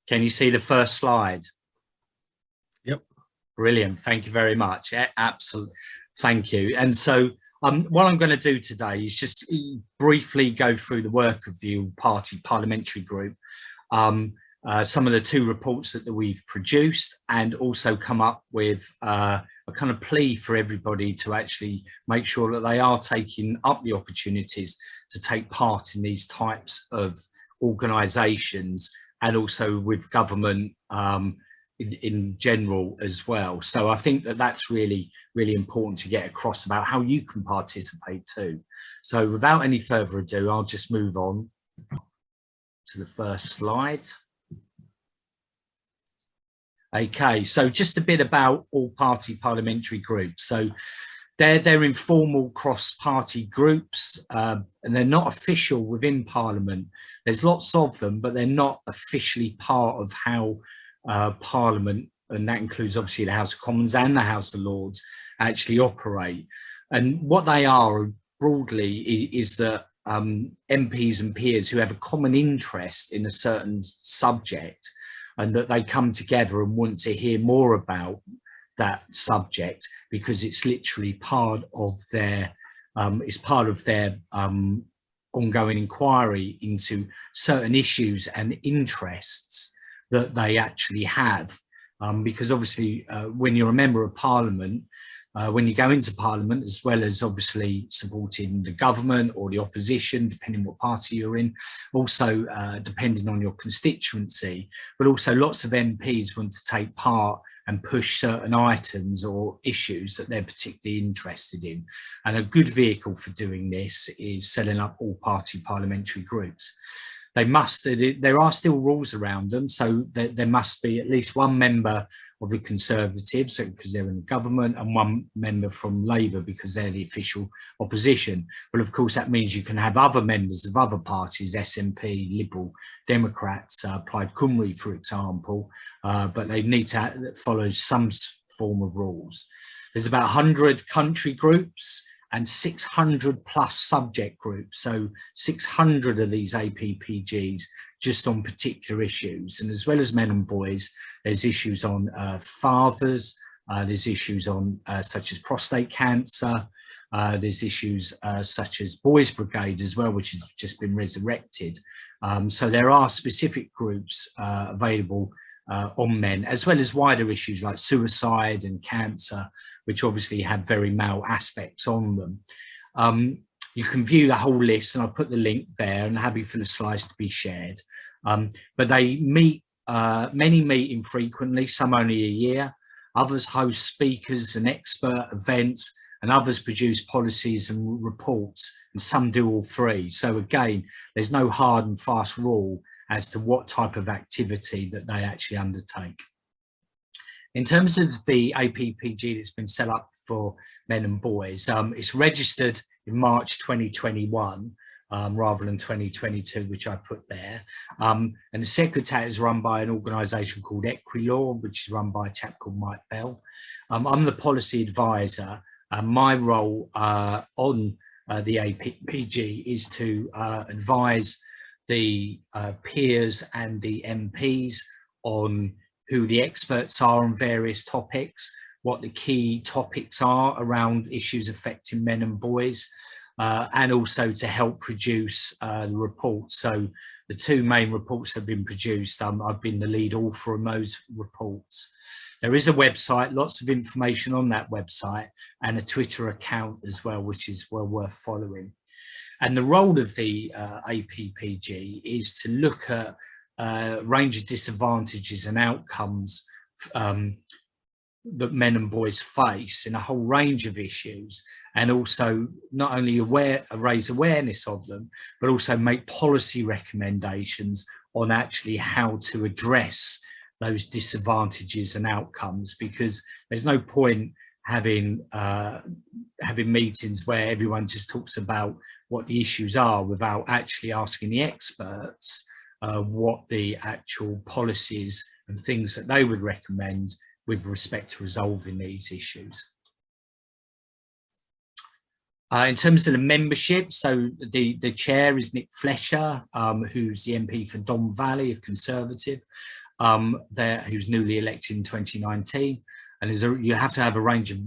Can you see the first slide? Yep. Brilliant. Thank you very much. Absolutely. Thank you. And so what I'm going to do today is just briefly go through the work of the All Party Parliamentary Group, some of the two reports that we've produced, and also come up with a kind of plea for everybody to actually make sure that they are taking up the opportunities to take part in these types of organisations, and also with government in general as well. So I think that that's really important to get across about how you can participate too. So without any further ado, I'll just move on to the first slide. Okay, so just a bit about All Party Parliamentary Group. So they're informal cross-party groups, and they're not official within Parliament. There's lots of them, but they're not officially part of how Parliament, and that includes obviously the House of Commons and the House of Lords, actually operate. And what they are broadly is that MPs and peers who have a common interest in a certain subject, and that they come together and want to hear more about that subject, because it's literally part of their ongoing inquiry into certain issues and interests that they actually have. Because obviously when you're a member of Parliament, when you go into Parliament, as well as obviously supporting the government or the opposition, depending what party you're in, also depending on your constituency, but also lots of MPs want to take part and push certain items or issues that they're particularly interested in. And a good vehicle for doing this is setting up all party parliamentary groups. There are still rules around them, so there must be at least one member of the Conservatives, because they're in the government, and one member from Labour, because they're the official opposition. But of course, that means you can have other members of other parties, SNP, Liberal Democrats, Plaid Cymru, for example, but they need to follow some form of rules. There's about 100 country groups and 600 plus subject groups, so 600 of these APPGs just on particular issues. And as well as men and boys, there's issues on fathers, there's issues on such as prostate cancer, there's issues such as Boys Brigade as well, which has just been resurrected. So there are specific groups available on men, as well as wider issues like suicide and cancer, which obviously have very male aspects on them. You can view the whole list, and I'll put the link there, and happy for the slides to be shared. But they meet, many meet infrequently, some only a year. Others host speakers and expert events, and others produce policies and reports, and some do all three. So again, there's no hard and fast rule as to what type of activity that they actually undertake. In terms of the APPG that's been set up for men and boys, it's registered in March 2021 rather than 2022, which I put there. And the secretariat is run by an organisation called Equilaw, which is run by a chap called Mike Bell. I'm the policy advisor, and my role on the APPG is to advise the peers and the MPs on who the experts are on various topics, what the key topics are around issues affecting men and boys, and also to help produce the reports. So the two main reports have been produced. I've been the lead author on those reports. There is a website, lots of information on that website, and a Twitter account as well, which is well worth following. And the role of the APPG is to look at a range of disadvantages and outcomes that men and boys face in a whole range of issues, and also not only raise awareness of them, but also make policy recommendations on actually how to address those disadvantages and outcomes, because there's no point having meetings where everyone just talks about what the issues are without actually asking the experts what the actual policies and things that they would recommend with respect to resolving these issues. In terms of the membership, so the chair is Nick Fletcher, who's the MP for Don Valley, a Conservative. there, who's newly elected in 2019, and you have to have a range of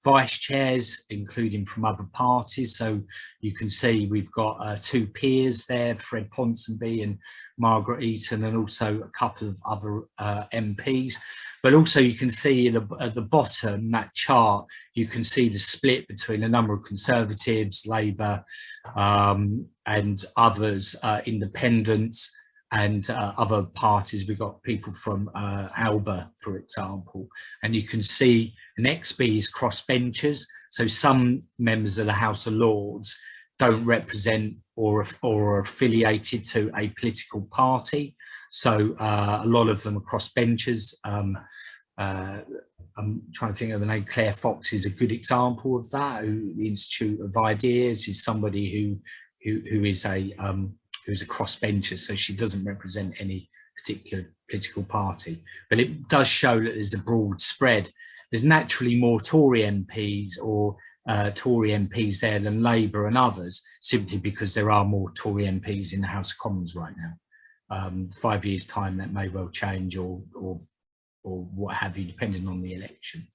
vice chairs, including from other parties. So you can see we've got 2 peers there, Fred Ponsonby and Margaret Eaton, and also a couple of other MPs. But also you can see at the bottom, that chart, you can see the split between a number of Conservatives, Labour, and others, independents, and other parties. We've got people from ALBA, for example, and you can see an XB is crossbenchers. So some members of the House of Lords don't represent or are affiliated to a political party. So a lot of them are crossbenchers. I'm trying to think of the name. Claire Fox is a good example of that. The Institute of Ideas is somebody who is a crossbencher, so she doesn't represent any particular political party. But it does show that there's a broad spread. There's naturally more Tory MPs or Tory MPs there than Labour and others, simply because there are more Tory MPs in the House of Commons right now. 5 years' time, that may well change, or what have you, depending on the election.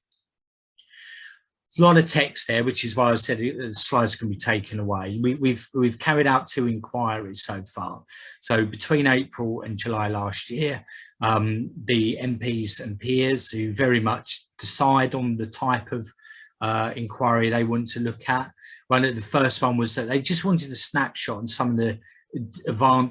A lot of text there, which is why I said the slides can be taken away. We've carried out 2 inquiries so far. So between April and July last year, the MPs and peers who very much decide on the type of inquiry they want to look at. The first one was that they just wanted a snapshot on some of the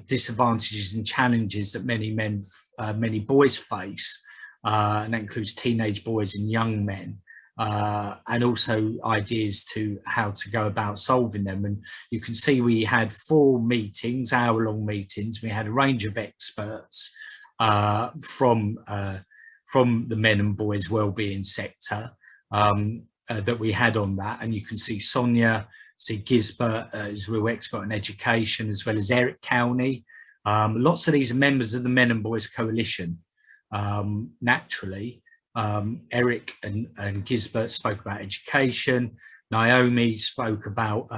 disadvantages and challenges that many boys face, and that includes teenage boys and young men. And also ideas to how to go about solving them. And you can see we had 4 meetings, hour-long meetings. We had a range of experts from the men and boys wellbeing sector that we had on that. And you can see Sonia, see Gisbert is a real expert in education, as well as Eric Cowney. Lots of these are members of the Men and Boys Coalition, naturally. Eric and Gisbert spoke about education. Naomi spoke about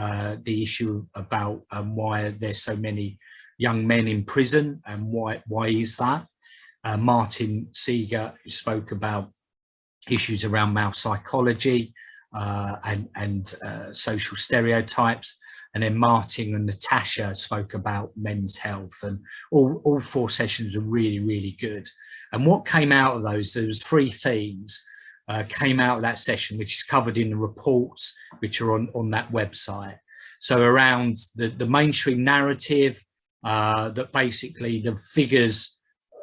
the issue about why there's so many young men in prison and why is that. Martin Seeger spoke about issues around male psychology and social stereotypes. And then Martin and Natasha spoke about men's health, and all 4 sessions were really, really good. And what came out of those, there was 3 themes came out of that session, which is covered in the reports, which are on that website. So around the mainstream narrative, that basically the figures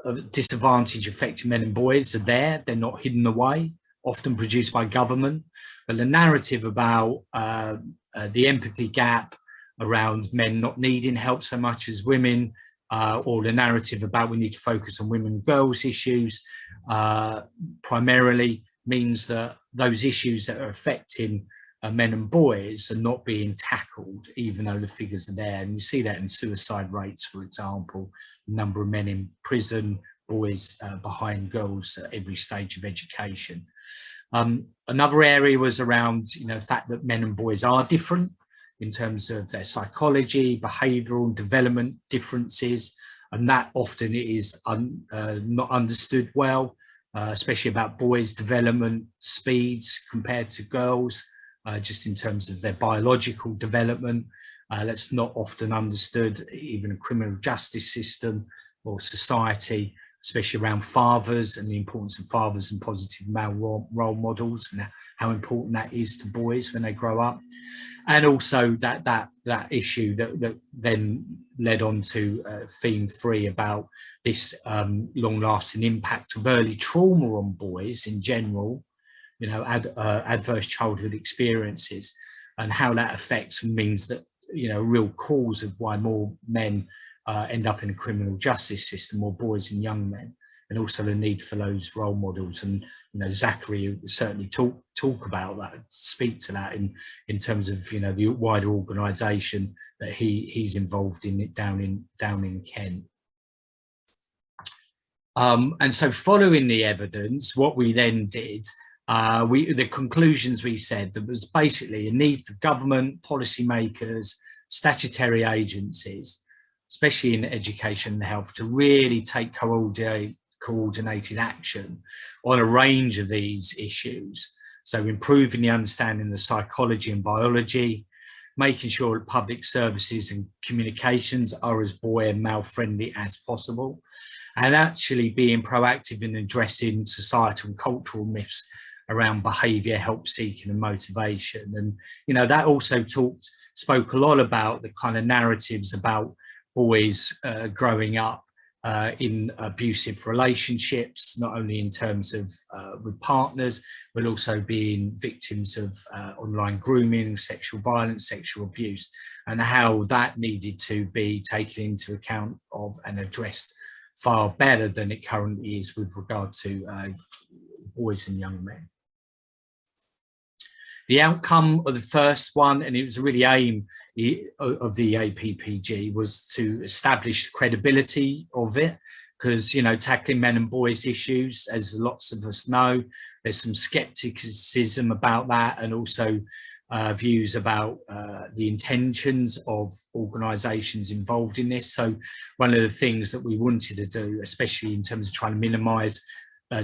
of disadvantage affecting men and boys are there, they're not hidden away, often produced by government. But the narrative about the empathy gap around men not needing help so much as women, or the narrative about we need to focus on women and girls issues, primarily means that those issues that are affecting men and boys are not being tackled, even though the figures are there. And you see that in suicide rates, for example, the number of men in prison, boys behind girls at every stage of education. Another area was around, the fact that men and boys are different in terms of their psychology, behavioural and development differences, and that often is not understood well, especially about boys' development speeds compared to girls, just in terms of their biological development. That's not often understood, even in criminal justice system or society, especially around fathers and the importance of fathers and positive male role models, and how important that is to boys when they grow up. And also that issue that then led on to theme 3 about this long-lasting impact of early trauma on boys in general, adverse childhood experiences, and how that affects and means that, a real cause of why more men end up in the criminal justice system, more boys and young men, and also the need for those role models. And Zachary certainly talk about that, speak to that in terms of the wider organisation that he's involved in it down in Kent. And so following the evidence, what we then did, the conclusions we said, there was basically a need for government, policymakers, statutory agencies, especially in education and health, to really take coordinated action on a range of these issues. So improving the understanding of the psychology and biology, making sure that public services and communications are as boy and male friendly as possible, and actually being proactive in addressing societal and cultural myths around behaviour, help seeking and motivation. And, you know, that also spoke a lot about the kind of narratives about boys growing up in abusive relationships, not only in terms of with partners, but also being victims of online grooming, sexual violence, sexual abuse, and how that needed to be taken into account of and addressed far better than it currently is with regard to boys and young men. The outcome of the first one, and it was really aim of the APPG, was to establish the credibility of it, because, you know, tackling men and boys issues, as lots of us know, there's some skepticism about that, and also views about the intentions of organisations involved in this. So one of the things that we wanted to do, especially in terms of trying to minimise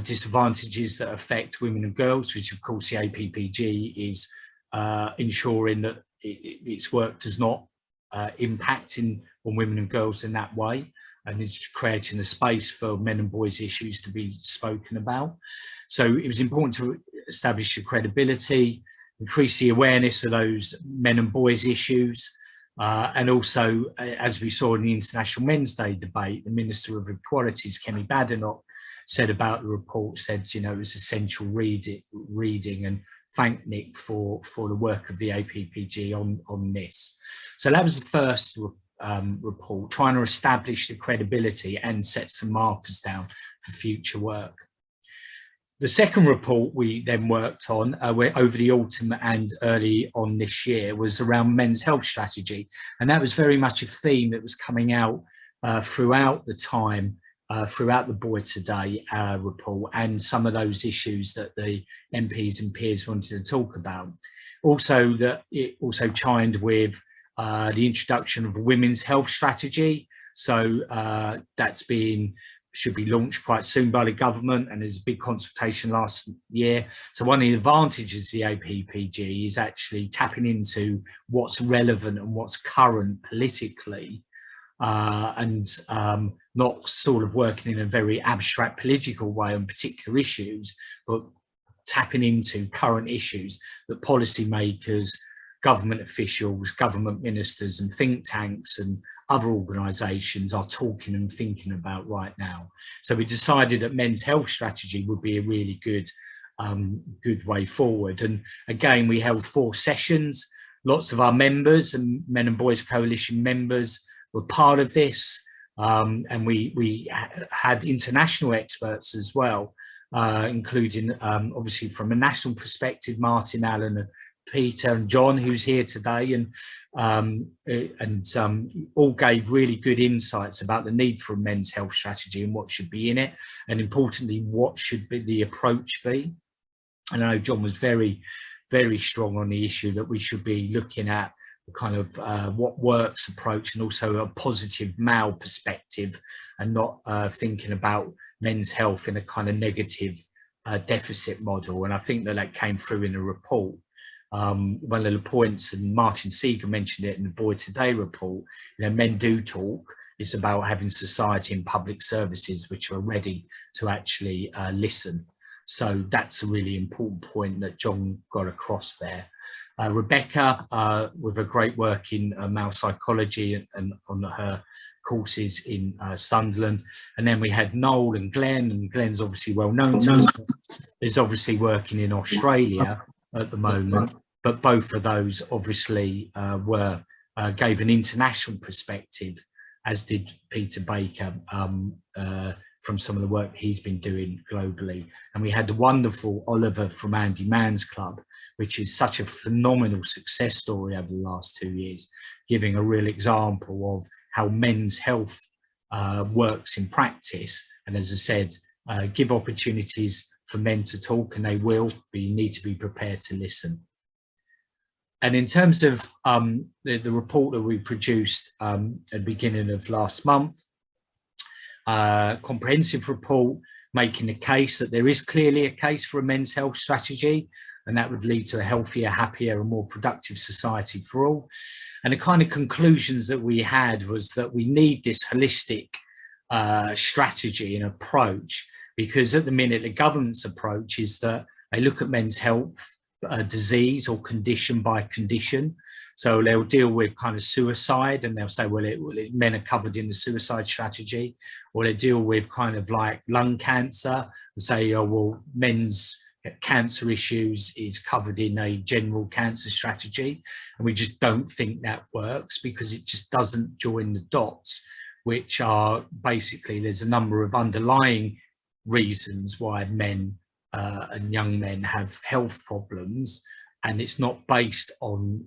disadvantages that affect women and girls, which of course the APPG is ensuring that its work does not impact on women and girls in that way, and it's creating a space for men and boys issues to be spoken about. So it was important to establish the credibility, increase the awareness of those men and boys issues, and also, as we saw in the International Men's Day debate, the Minister of Equalities, Kemi Badenoch, said about the report, said, you know, it was essential reading, and thanked Nick for the work of the APPG on this. So that was the first report, trying to establish the credibility and set some markers down for future work. The second report we then worked on over the autumn and early on this year was around men's health strategy, and that was very much a theme that was coming out throughout the time, throughout the Boy Today report, and some of those issues that the MPs and peers wanted to talk about. Also, that it also chimed with the introduction of a women's health strategy. So that's should be launched quite soon by the government, and there's a big consultation last year. So one of the advantages of the APPG is actually tapping into what's relevant and what's current politically, and not sort of working in a very abstract political way on particular issues, but tapping into current issues that policymakers, government officials, government ministers and think tanks and other organisations are talking and thinking about right now. So we decided that men's health strategy would be a really good way forward. And again, we held 4 sessions. Lots of our members and Men and Boys Coalition members were part of this, and we had international experts as well, including obviously from a national perspective, Martin, Alan, and Peter and John, who's here today, and all gave really good insights about the need for a men's health strategy and what should be in it, and importantly, what should be the approach be. And I know John was very, very strong on the issue that we should be looking at the kind of what works approach, and also a positive male perspective, and not thinking about men's health in a kind of negative deficit model. And I think that came through in the report. One of the points, and Martin Seeger mentioned it in the Boy Today report, you know, men do talk. It's about having society and public services which are ready to actually listen. So that's a really important point that John got across there. Rebecca, with her great work in male psychology and on her courses in Sunderland. And then we had Noel and Glenn's obviously well known to us. Is obviously working in Australia at the moment, but both of those obviously gave an international perspective, as did Peter Baker, from some of the work he's been doing globally. And we had the wonderful Oliver from Andy Mann's Club, which is such a phenomenal success story over the last 2 years, giving a real example of how men's health works in practice. And as I said, give opportunities for men to talk, and they will, but you need to be prepared to listen. And in terms of the report that we produced at the beginning of last month, comprehensive report making the case that there is clearly a case for a men's health strategy, and that would lead to a healthier, happier and more productive society for all. And the kind of conclusions that we had was that we need this holistic strategy and approach, because at the minute the government's approach is that they look at men's health disease or condition by condition. So they'll deal with kind of suicide and they'll say, well, men are covered in the suicide strategy, or they deal with kind of like lung cancer and say, oh, well, men's cancer issues is covered in a general cancer strategy. And we just don't think that works, because it just doesn't join the dots, which are basically, there's a number of underlying reasons why men and young men have health problems, and it's not based on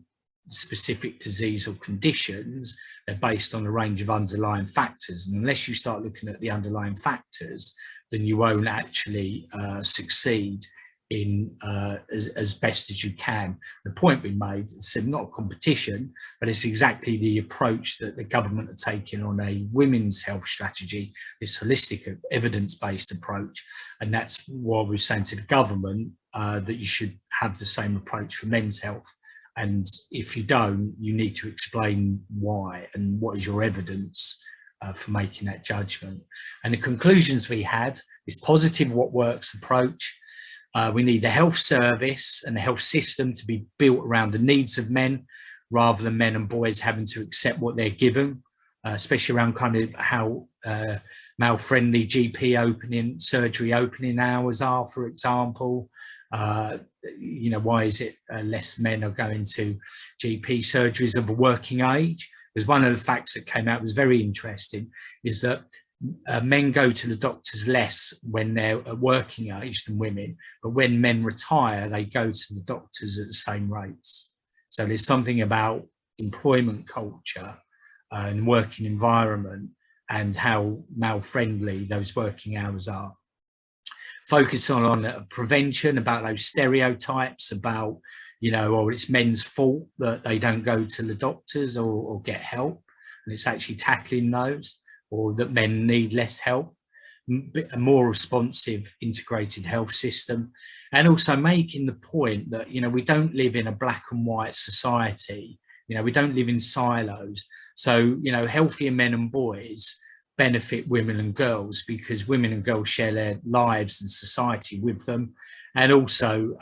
specific disease or conditions. They're based on a range of underlying factors, and unless you start looking at the underlying factors, then you won't actually succeed in as best as you can. The point we made, it's not a competition, but it's exactly the approach that the government are taking on a women's health strategy, this holistic evidence-based approach. And that's why we're saying to the government that you should have the same approach for men's health. And if you don't, you need to explain why and what is your evidence for making that judgment. And the conclusions we had is positive what works approach. We need the health service and the health system to be built around the needs of men, rather than men and boys having to accept what they're given, especially around kind of how male-friendly GP surgery opening hours are, for example. You know, why is it less men are going to GP surgeries of a working age? Because one of the facts that came out was very interesting, is that men go to the doctors less when they're at working age than women, but when men retire, they go to the doctors at the same rates. So there's something about employment culture and working environment and how male-friendly those working hours are. Focus on prevention, about those stereotypes about, you know, or it's men's fault that they don't go to the doctors or get help, and it's actually tackling those, or that men need less help, a more responsive integrated health system, and also making the point that, you know, we don't live in a black and white society, you know, we don't live in silos. So, you know, healthier men and boys benefit women and girls, because women and girls share their lives and society with them, and also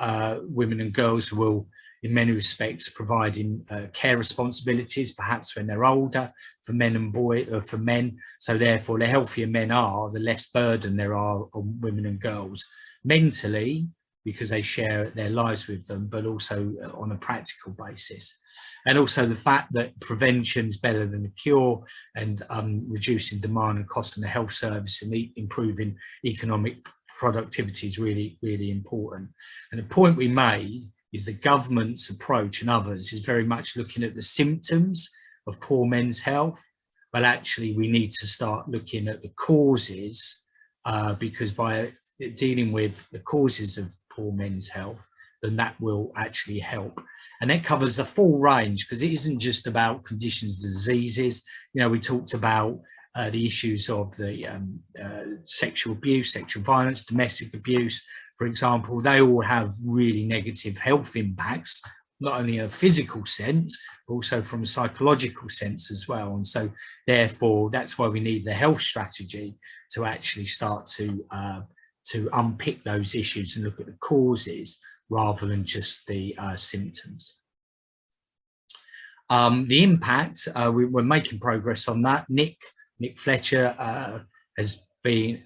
women and girls will, in many respects, providing care responsibilities, perhaps when they're older, for men and for men. So therefore, the healthier men are, the less burden there are on women and girls mentally, because they share their lives with them, but also on a practical basis. And also the fact that prevention is better than the cure, and reducing demand and cost in the health service and improving economic productivity is really, really important. And the point we made is the government's approach and others is very much looking at the symptoms of poor men's health, but actually we need to start looking at the causes, because by dealing with the causes of poor men's health, then that will actually help. And that covers the full range, because it isn't just about conditions, diseases. You know, we talked about the issues of the sexual abuse, sexual violence, domestic abuse, for example. They all have really negative health impacts, not only in a physical sense, but also from a psychological sense as well. And so therefore, that's why we need the health strategy to actually start to unpick those issues and look at the causes rather than just the symptoms. The impact, we're making progress on that. Nick Fletcher has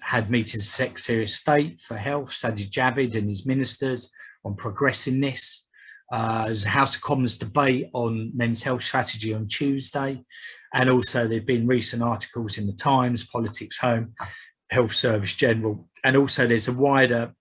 had meetings with Secretary of State for Health, Sajid Javid, and his ministers on progressing this. There's a House of Commons debate on men's health strategy on Tuesday. And also there've been recent articles in the Times, Politics Home, Health Service General. And also there's a wider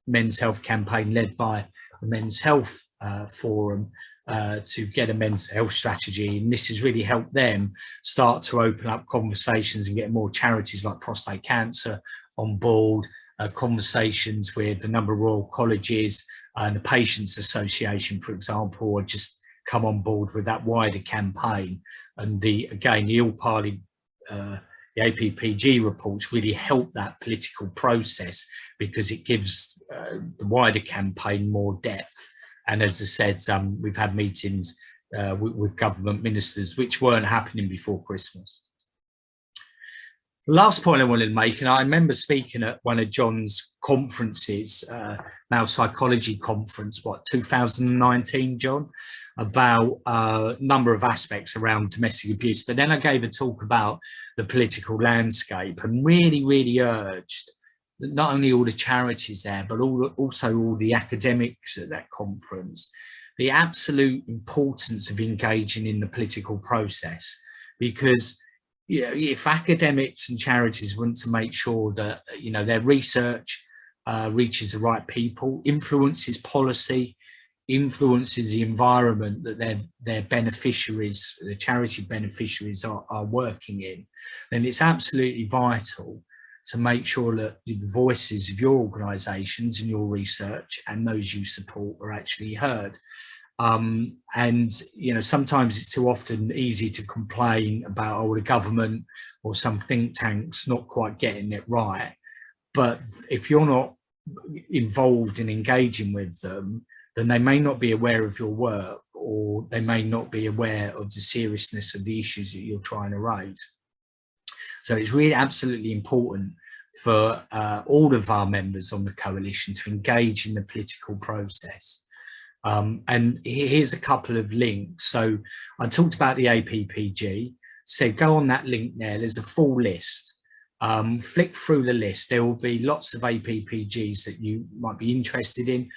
men's health campaign led by the Men's Health Forum to get a men's health strategy. And this has really helped them start to open up conversations and get more charities like prostate cancer on board, conversations with a number of Royal Colleges and the Patients Association, for example, have just come on board with that wider campaign. And again, the All Party the APPG reports really help that political process, because it gives the wider campaign more depth. And as I said, we've had meetings with government ministers which weren't happening before Christmas. The last point I wanted to make, and I remember speaking at one of John's conferences, male psychology conference, 2019, John, about a number of aspects around domestic abuse. But then I gave a talk about the political landscape and really urged that not only all the charities there, but also all the academics at that conference, the absolute importance of engaging in the political process. Because if academics and charities want to make sure that their research reaches the right people, influences policy, influences the environment that their beneficiaries, the charity beneficiaries are working in, then it's absolutely vital to make sure that the voices of your organisations and your research and those you support are actually heard. And sometimes it's too often easy to complain about the government or some think tanks not quite getting it right. But if you're not involved in engaging with them, then they may not be aware of your work, or they may not be aware of the seriousness of the issues that you're trying to raise. So it's really absolutely important for all of our members on the coalition to engage in the political process. And here's a couple of links. So I talked about the APPG, so go on that link there, there's a full list. Flick through the list, there will be lots of APPGs that you might be interested in.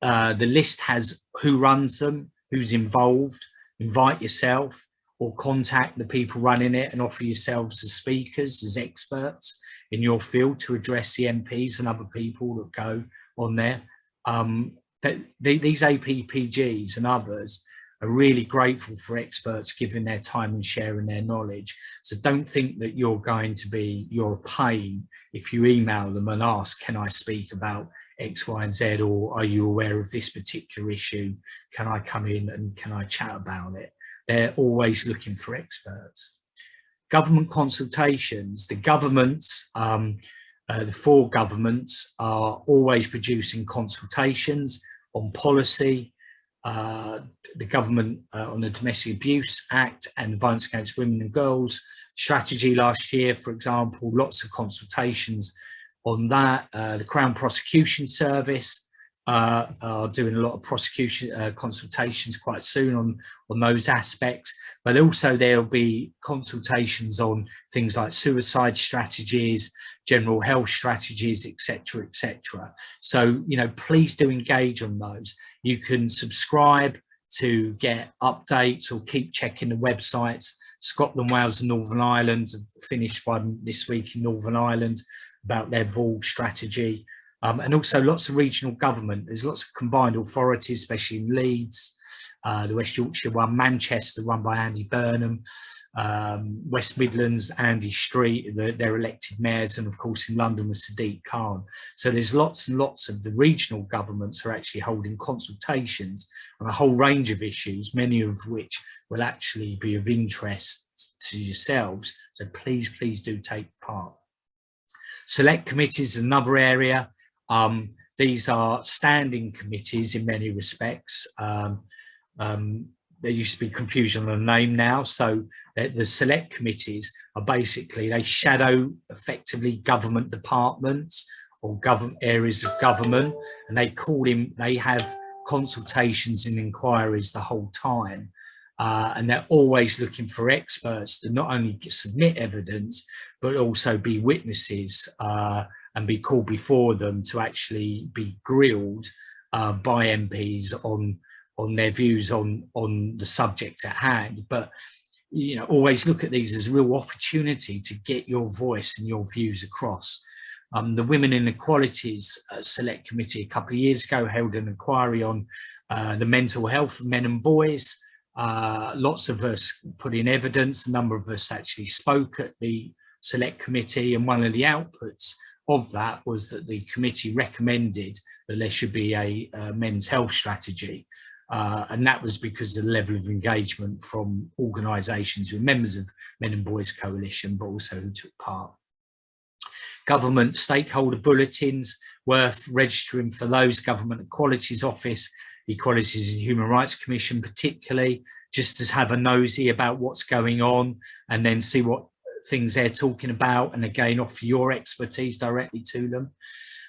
The list has who runs them, who's involved. Invite yourself or contact the people running it and offer yourselves as speakers, as experts in your field to address the MPs and other people that go on there. These APPGs and others are really grateful for experts giving their time and sharing their knowledge. So don't think that you're a pain if you email them and ask, can I speak about X, Y, and Z, or are you aware of this particular issue? Can I come in and can I chat about it? They're always looking for experts. Government consultations, the governments, the four governments are always producing consultations on policy, the government on the Domestic Abuse Act and Violence Against Women and Girls strategy last year, for example, lots of consultations on that. The Crown Prosecution Service are doing a lot of prosecution consultations quite soon on those aspects, but also there'll be consultations on things like suicide strategies, general health strategies, etc., etc. So please do engage on those. You can subscribe to get updates or keep checking the websites. Scotland, Wales and Northern Ireland have finished one this week in Northern Ireland about their VAL strategy. And also lots of regional government. There's lots of combined authorities, especially in Leeds, the West Yorkshire one, Manchester run by Andy Burnham, West Midlands, Andy Street, their elected mayors, and of course in London with Sadiq Khan. So there's lots and lots of the regional governments are actually holding consultations on a whole range of issues, many of which will actually be of interest to yourselves. So please do take part. Select committees is another area. These are standing committees in many respects. There used to be confusion on the name now. So the select committees are basically, they shadow effectively government departments or government areas of government, and they have consultations and inquiries the whole time. And they're always looking for experts to not only submit evidence, but also be witnesses and be called before them to actually be grilled by MPs on their views on the subject at hand. But always look at these as a real opportunity to get your voice and your views across. The Women in Equalities Select Committee a couple of years ago held an inquiry on the mental health of men and boys. Lots of us put in evidence, a number of us actually spoke at the Select Committee, and one of the outputs of that was that the committee recommended that there should be a men's health strategy. And that was because of the level of engagement from organisations who were members of Men and Boys Coalition, but also who took part. Government stakeholder bulletins, worth registering for those. Government Equalities Office, Equalities and Human Rights Commission particularly, just to have a nosy about what's going on and then see what things they're talking about, and again offer your expertise directly to them.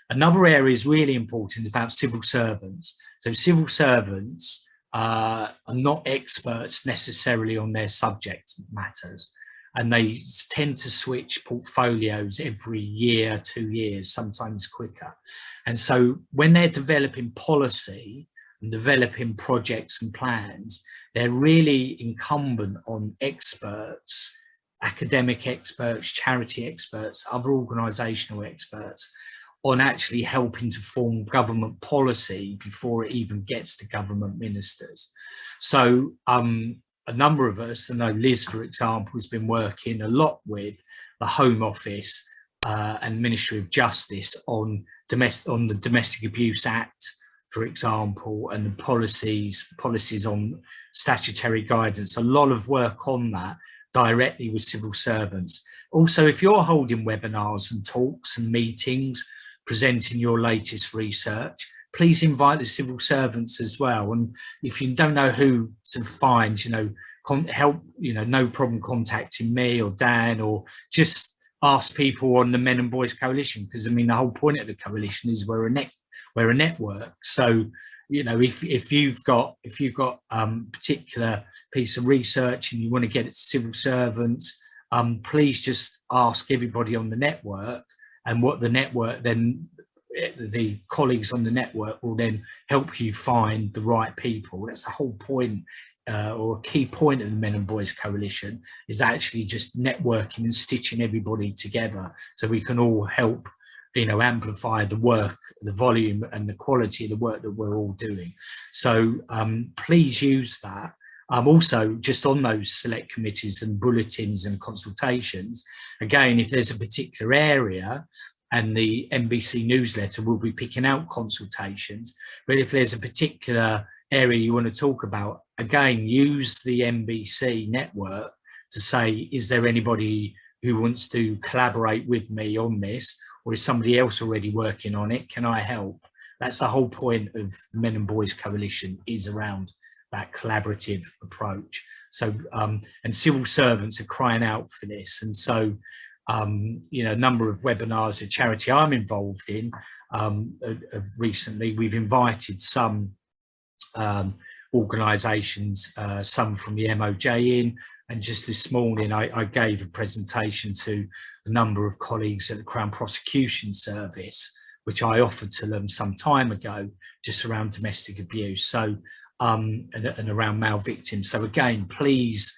Another area is really important about civil servants. So civil servants are not experts necessarily on their subject matters, and they tend to switch portfolios every year, 2 years, sometimes quicker. And so when they're developing policy and developing projects and plans, they're really incumbent on experts, academic experts, charity experts, other organisational experts, on actually helping to form government policy before it even gets to government ministers. So a number of us, I know Liz, for example, has been working a lot with the Home Office and Ministry of Justice on the Domestic Abuse Act, for example, and the policies on statutory guidance. A lot of work on that directly with civil servants. Also, if you're holding webinars and talks and meetings, presenting your latest research, please invite the civil servants as well. And if you don't know who to find, help, no problem contacting me or Dan, or just ask people on the Men and Boys Coalition, because I mean the whole point of the coalition is we're a network. So if you've got particular piece of research and you want to get it to civil servants, please just ask everybody on the network, and what the network then, the colleagues on the network will then help you find the right people. That's the whole point, or a key point of the Men and Boys Coalition, is actually just networking and stitching everybody together so we can all help amplify the work, the volume and the quality of the work that we're all doing. So please use that. Also, just on those select committees and bulletins and consultations, again, if there's a particular area, and the MBC newsletter will be picking out consultations, but if there's a particular area you want to talk about, again, use the MBC network to say, is there anybody who wants to collaborate with me on this, or is somebody else already working on it? Can I help? That's the whole point of the Men and Boys Coalition, is around that collaborative approach. So and civil servants are crying out for this, and so a number of webinars, a charity I'm involved in, recently we've invited some organisations, some from the MOJ in, and just this morning I gave a presentation to a number of colleagues at the Crown Prosecution Service, which I offered to them some time ago, just around domestic abuse. So and around male victims. So again, please,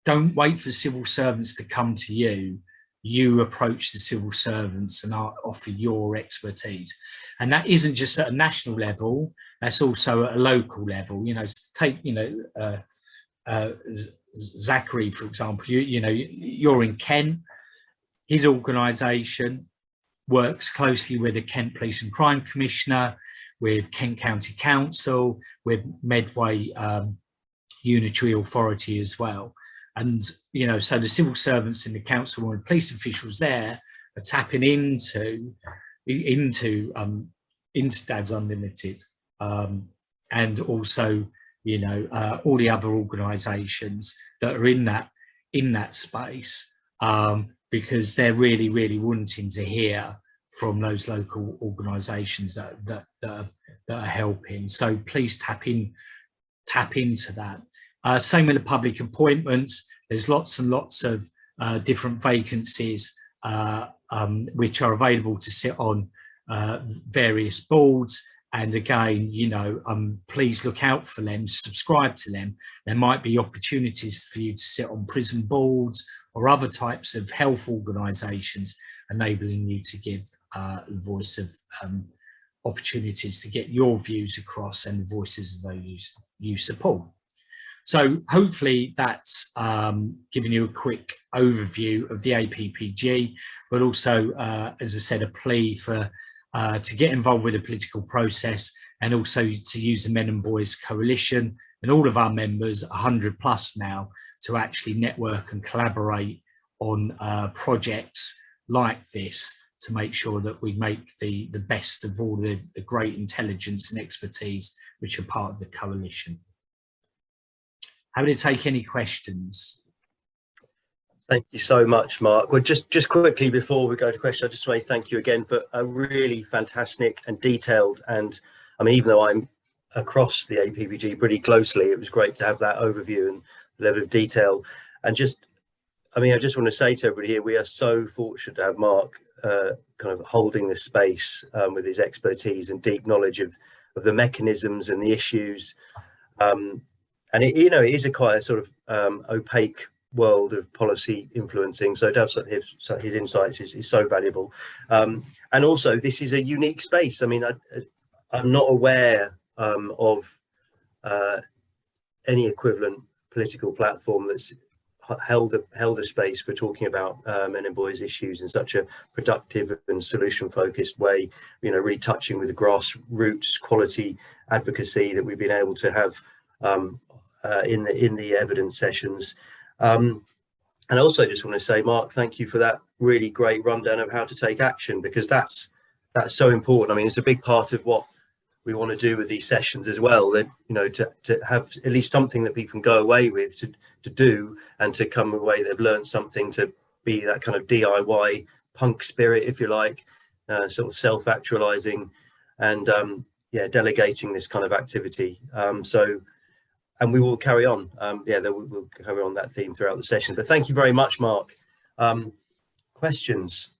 don't wait for civil servants to come to you. You approach the civil servants and offer your expertise. And that isn't just at a national level, that's also at a local level. Take, Zachary, for example, you're in Kent. His organisation works closely with the Kent Police and Crime Commissioner, with Kent County Council, with Medway Unitary Authority as well. And, so the civil servants in the council and police officials there are tapping into Dads Unlimited, and also, all the other organisations that are in that space, because they're really, really wanting to hear from those local organisations that are helping. So please tap into that. Same with the public appointments. There's lots and lots of different vacancies which are available to sit on various boards. And again, please look out for them, subscribe to them. There might be opportunities for you to sit on prison boards or other types of health organisations, enabling you to give the voice of opportunities to get your views across and the voices of those you support. So hopefully that's given you a quick overview of the APPG, but also, as I said, a plea for to get involved with the political process and also to use the Men and Boys Coalition and all of our members, 100 plus now, to actually network and collaborate on projects like this to make sure that we make the best of all the great intelligence and expertise which are part of the coalition. Happy to take any questions. Thank you so much, Mark. Well, just quickly before we go to questions, I just want to thank you again for a really fantastic and detailed, and I mean, even though I'm across the APPG pretty closely, it was great to have that overview and level of detail. And just, I mean, I just want to say to everybody here, we are so fortunate to have Mark kind of holding this space with his expertise and deep knowledge of the mechanisms and the issues. And it, you know, it is quite a sort of opaque world of policy influencing, so his insights is so valuable. And also, this is a unique space. I mean, I'm not aware of any equivalent political platform that's held a space for talking about men and boys issues in such a productive and solution focused way, you know, really touching with the grassroots quality advocacy that we've been able to have in the evidence sessions. And I also just want to say, Mark, thank you for that really great rundown of how to take action, because that's so important. I mean, it's a big part of what we want to do with these sessions as well, that, you know, to have at least something that people can go away with to do, and to come away they've learned something, to be that kind of DIY punk spirit, if you like, sort of self-actualizing and yeah, delegating this kind of activity. And we will carry on. We'll carry on that theme throughout the session. But thank you very much, Mark. Questions?